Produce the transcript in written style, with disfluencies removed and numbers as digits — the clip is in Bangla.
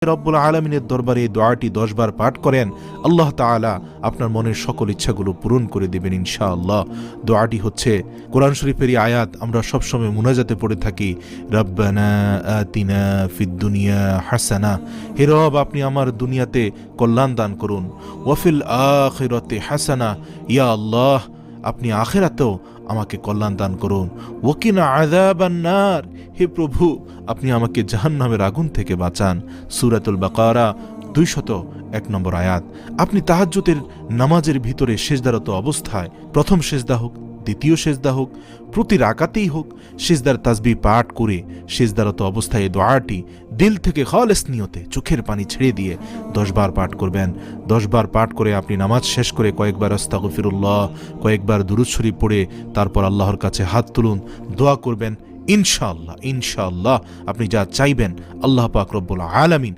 রব্বুল আলামিনের দরবারে এই দোয়াটি 10 বার পাঠ করেন, আল্লাহ তাআলা আপনার মনের সকল ইচ্ছাগুলো পূরণ করে দেবেন ইনশাআল্লাহ। দোয়াটি হচ্ছে কোরআন শরীফের আয়াত, আমরা সবসময় মুনাজাতে পড়ে থাকি, রব্বানা আতিনা ফিদ দুনিয়া হাসানা, হে রব আপনি আমার দুনিয়াতে কল্যাণ দান করুন, ওয়াফিল আখিরাতি হাসানা, ইয়া আল্লাহ আপনি আখিরাতেও আমাকে কল্যাণ দান করুন, ওয়াকিনা আযাবান নার, হে প্রভু আপনি আমাকে জাহান্নামের আগুন থেকে বাঁচান। সূরাতুল বাকারা 201 নম্বর আয়াত। আপনি তাহাজ্জুদের নামাজের ভিতরে সিজদারত অবস্থায়, প্রথম সিজদা হোক, দ্বিতীয় সিজদা হোক, প্রতি রাকাতেই হোক, সিজদার তাসবিহ পাঠ করে সিজদারত অবস্থায় এই দোয়াটি দিল থেকে খালেস নিয়তে চোখের পানি ছেড়ে দিয়ে 10 বার পাঠ করবেন। 10 বার পাঠ করে আপনি নামাজ শেষ করে কয়েকবার আস্তাগফিরুল্লাহ, কয়েকবার দুরূদ শরীফ পড়ে তারপর আল্লাহর কাছে হাত তুলুন, দোয়া করবেন। ইনশাআল্লাহ ইনশাআল্লাহ আপনি যা চাইবেন আল্লাহ পাক রব্বুল আলামিন